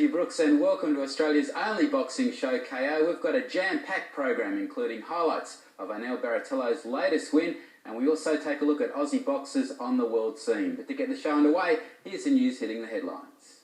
Matthew Brooks and welcome to Australia's only boxing show, KO. We've got a jam-packed program including highlights of Anel Baratello's latest win, and we also take a look at Aussie boxers on the world scene. But to get the show underway, here's the news hitting the headlines.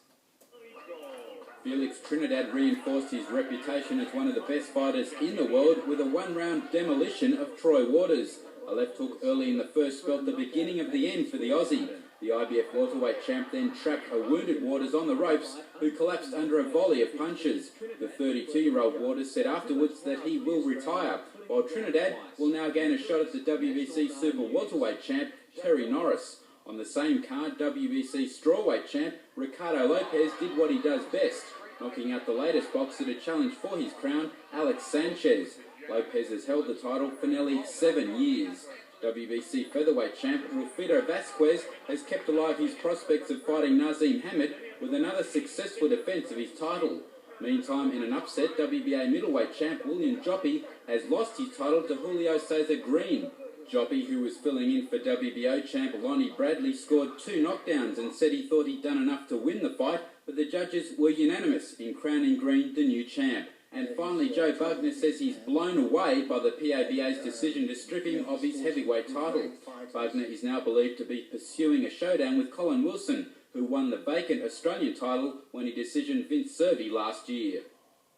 Felix Trinidad reinforced his reputation as one of the best fighters in the world with a one-round demolition of Troy Waters. A left hook early in the first spelled the beginning of the end for the Aussie. The IBF welterweight champ then trapped a wounded Waters on the ropes, who collapsed under a volley of punches. The 32-year-old Waters said afterwards that he will retire, while Trinidad will now gain a shot at the WBC super welterweight champ Terry Norris. On the same card, WBC strawweight champ Ricardo Lopez did what he does best, knocking out the latest boxer to challenge for his crown, Alex Sanchez. Lopez has held the title for nearly 7 years. WBC featherweight champ Rufito Vasquez has kept alive his prospects of fighting Nazim Hamed with another successful defence of his title. Meantime, in an upset, WBA middleweight champ William Joppy has lost his title to Julio Cesar Green. Joppy, who was filling in for WBO champ Lonnie Bradley, scored 2 knockdowns and said he thought he'd done enough to win the fight, but the judges were unanimous in crowning Green the new champ. And finally, Joe Bugner says he's blown away by the PABA's decision to strip him of his heavyweight title. Bugner is now believed to be pursuing a showdown with Colin Wilson, who won the vacant Australian title when he decisioned Vince Cervi last year.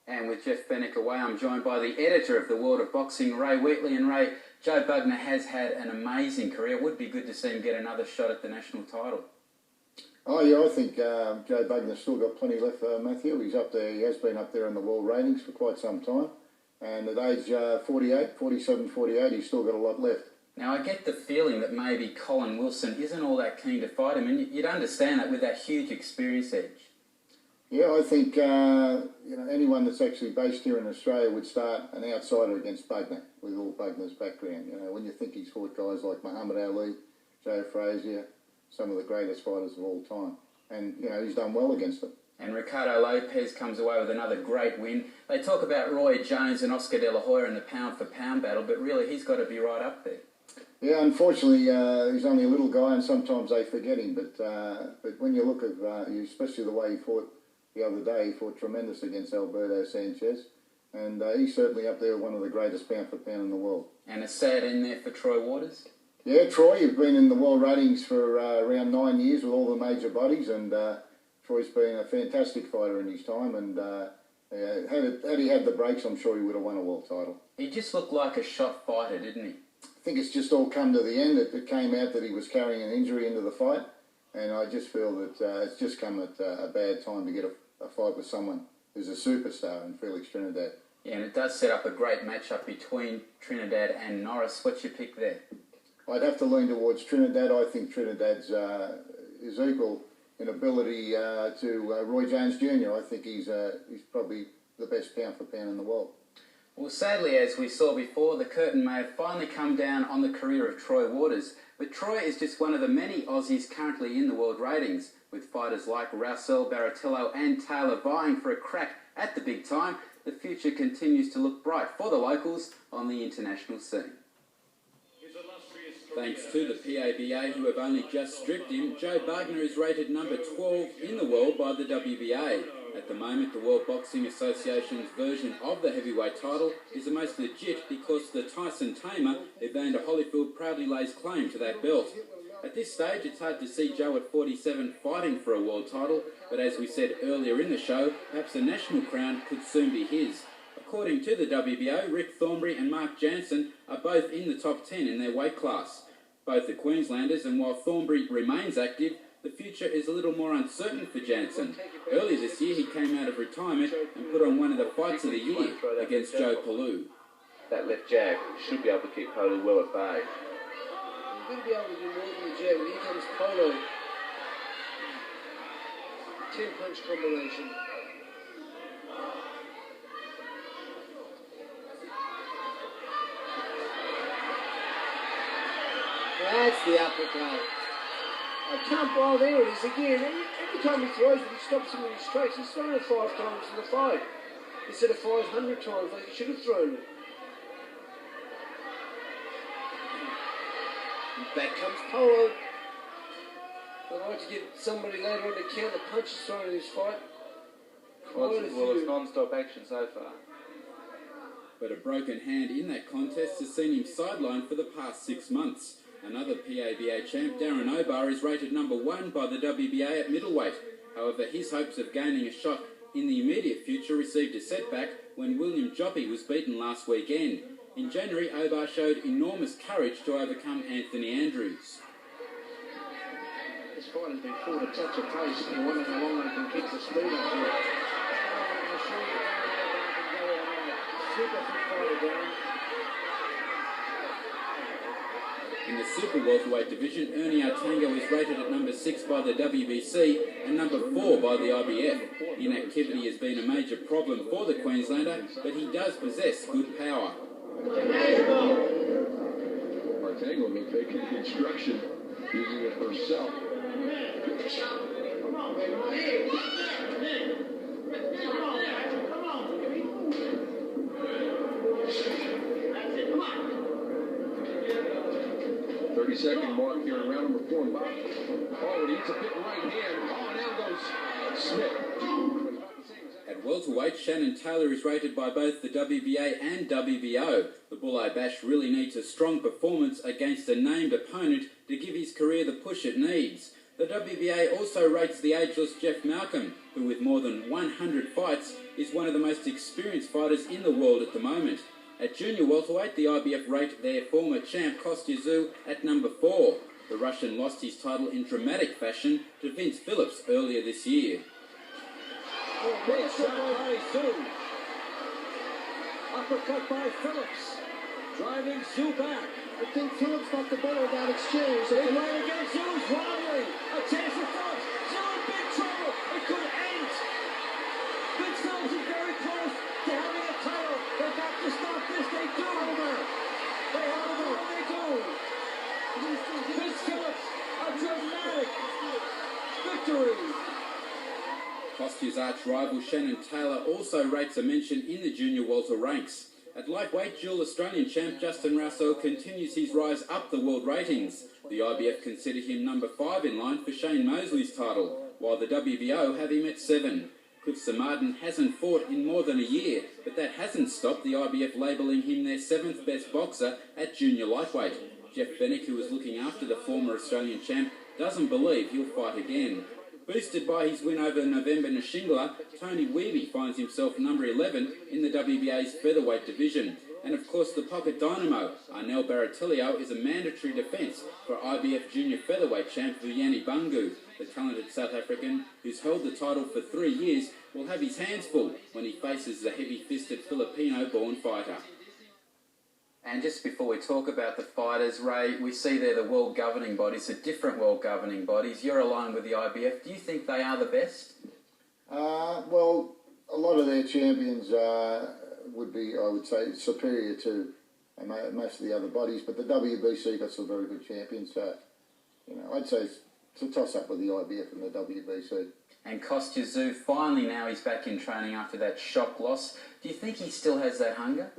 And with Jeff Fennick away, I'm joined by the editor of the World of Boxing, Ray Wheatley. And Ray, Joe Bugner has had an amazing career. It would be good to see him get another shot at the national title. Oh yeah, I think Joe Bugner's still got plenty left for Mathew. He's up there, he has been up there in the world ratings for quite some time. And at age 47, 48, he's still got a lot left. Now I get the feeling that maybe Colin Wilson isn't all that keen to fight him, and you'd understand that with that huge experience edge. Yeah, I think anyone that's actually based here in Australia would start an outsider against Bugner, with all Bugner's background. When you think he's fought guys like Muhammad Ali, Joe Frazier, some of the greatest fighters of all time. And, he's done well against them. And Ricardo Lopez comes away with another great win. They talk about Roy Jones and Oscar De La Hoya in the pound-for-pound battle, but really he's got to be right up there. Yeah, unfortunately, he's only a little guy and sometimes they forget him. But when you look at, especially the way he fought the other day, he fought tremendous against Alberto Sanchez. And he's certainly up there with one of the greatest pound-for-pound in the world. And a sad end there for Troy Waters. Yeah, Troy, you've been in the world ratings for around 9 years with all the major bodies, and Troy's been a fantastic fighter in his time, and had he had the breaks, I'm sure he would have won a world title. He just looked like a shot fighter, didn't he? I think it's just all come to the end. It came out that he was carrying an injury into the fight, and I just feel that it's just come at a bad time to get a fight with someone who's a superstar in Felix Trinidad. Yeah, and it does set up a great matchup between Trinidad and Norris. What's your pick there? I'd have to lean towards Trinidad. I think Trinidad's is equal in ability to Roy Jones Jr. I think he's probably the best pound-for-pound in the world. Well, sadly, as we saw before, the curtain may have finally come down on the career of Troy Waters. But Troy is just one of the many Aussies currently in the world ratings, with fighters like Rausel, Baratello and Taylor vying for a crack at the big time. The future continues to look bright for the locals on the international scene. Thanks to the PABA, who have only just stripped him, Joe Bugner is rated number 12 in the world by the WBA. At the moment, the World Boxing Association's version of the heavyweight title is the most legit because the Tyson Tamer, Evander Holyfield, proudly lays claim to that belt. At this stage, it's hard to see Joe at 47 fighting for a world title, but as we said earlier in the show, perhaps a national crown could soon be his. According to the WBO, Rick Thornberry and Mark Janssen are both in the top 10 in their weight class. Both are Queenslanders, and while Thornberry remains active, the future is a little more uncertain for Janssen. Earlier this year, he came out of retirement and put on one of the fights of the year against Joe Palou. That left jab should be able to keep Palou well at bay. He's going to be able to do more than the jab. Here comes Palou. 10-punch combination. That's the uppercut. I can't bowl. There it is again. Every time he throws it, he stops him in his tracks. He's thrown it 5 times in the fight instead of 500 times like he should have thrown it. And back comes Polo. I'd like to get somebody later on to count the punches thrown in this fight. Well, it's non-stop action so far. But a broken hand in that contest has seen him sidelined for the past 6 months. Another PABA champ, Darren Obah, is rated number 1 by the WBA at middleweight. However, his hopes of gaining a shot in the immediate future received a setback when William Joppy was beaten last weekend. In January, Obah showed enormous courage to overcome Anthony Andrews. This fight has been fought at such a pace, and I wonder how long they can keep the speed up here. I'm sure you can go on a super fit fighter, Darren. In the super welterweight division, Ernie Artango is rated at number 6 by the WBC and number 4 by the IBF. Inactivity has been a major problem for the Queenslander, but he does possess good power. Artango may take instruction, using it herself. Come on, baby. 30-second mark here in round number 4. Oh, and he hits a big right hand. Oh, now goes Smith. At welterweight, Shannan Taylor is rated by both the WBA and WBO. The Bulleye Bash really needs a strong performance against a named opponent to give his career the push it needs. The WBA also rates the ageless Jeff Malcolm, who with more than 100 fights is one of the most experienced fighters in the world at the moment. At junior welterweight, the IBF rate their former champ Kostya Tszyu at number 4. The Russian lost his title in dramatic fashion to Vince Phillips earlier this year. Big shot by Tszyu. Uppercut by Phillips. Driving Tszyu back. I think Phillips got the better of that exchange. Big right against Tszyu. Wobbly. A chance for Phillips. Tszyu in big trouble. It could end. Vince Phillips is very close to having a title. They've got to stop this. They do. They do. Vince Phillips, a dramatic victory. Kostya's arch-rival Shannan Taylor also rates a mention in the junior welter ranks. At lightweight, dual Australian champ Justin Russell continues his rise up the world ratings. The IBF consider him number 5 in line for Shane Mosley's title, while the WBO have him at 7. Cliff Martin hasn't fought in more than a year, but that hasn't stopped the IBF labelling him their 7th best boxer at junior lightweight. Jeff Fennick, who is looking after the former Australian champ, doesn't believe he'll fight again. Boosted by his win over November Nashingla, Tony Weeby finds himself number 11 in the WBA's featherweight division. And of course the pocket dynamo, Arnel Baratelio, is a mandatory defence for IBF junior featherweight champ Vuyani Bungu. The talented South African, who's held the title for 3 years, will have his hands full when he faces the heavy-fisted Filipino-born fighter. And just before we talk about the fighters, Ray, we see they're the world governing bodies, the different world governing bodies. You're aligned with the IBF. Do you think they are the best? Well, a lot of their champions would be, I would say, superior to most of the other bodies. But the WBC got some very good champions. So, I'd say it's a toss-up with the IBF and the WBC. And Kostya Tszyu, finally now he's back in training after that shock loss. Do you think he still has that hunger?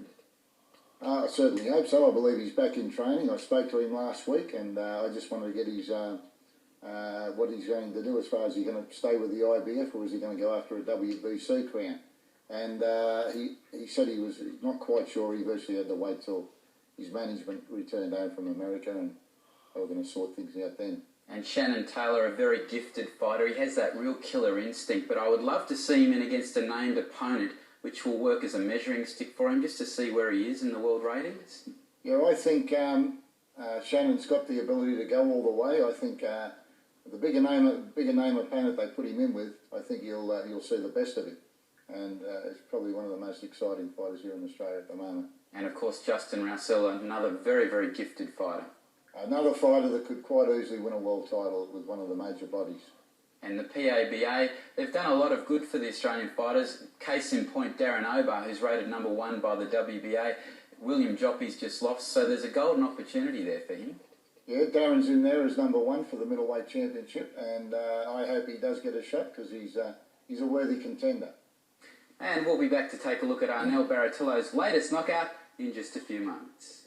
I certainly hope so. I believe he's back in training. I spoke to him last week, and I just wanted to get his what he's going to do as far as he's going to stay with the IBF or is he going to go after a WBC crown. And he said he's not quite sure. He virtually had to wait till his management returned home from America, and they were going to sort things out then. And Shannan Taylor, a very gifted fighter. He has that real killer instinct, but I would love to see him in against a named opponent, which will work as a measuring stick for him, just to see where he is in the world ratings. Yeah, I think Shannon's got the ability to go all the way. I think the bigger name opponent they put him in with, I think you'll see the best of him. And it's probably one of the most exciting fighters here in Australia at the moment. And of course, Justin Russell, another very, very gifted fighter. Another fighter that could quite easily win a world title with one of the major bodies. And the PABA, they've done a lot of good for the Australian fighters. Case in point, Darren Obah, who's rated number 1 by the WBA. William Joppy's just lost, so there's a golden opportunity there for him. Yeah, Darren's in there as number 1 for the middleweight championship, and I hope he does get a shot because he's a worthy contender. And we'll be back to take a look at Arnel Baratelio's latest knockout in just a few moments.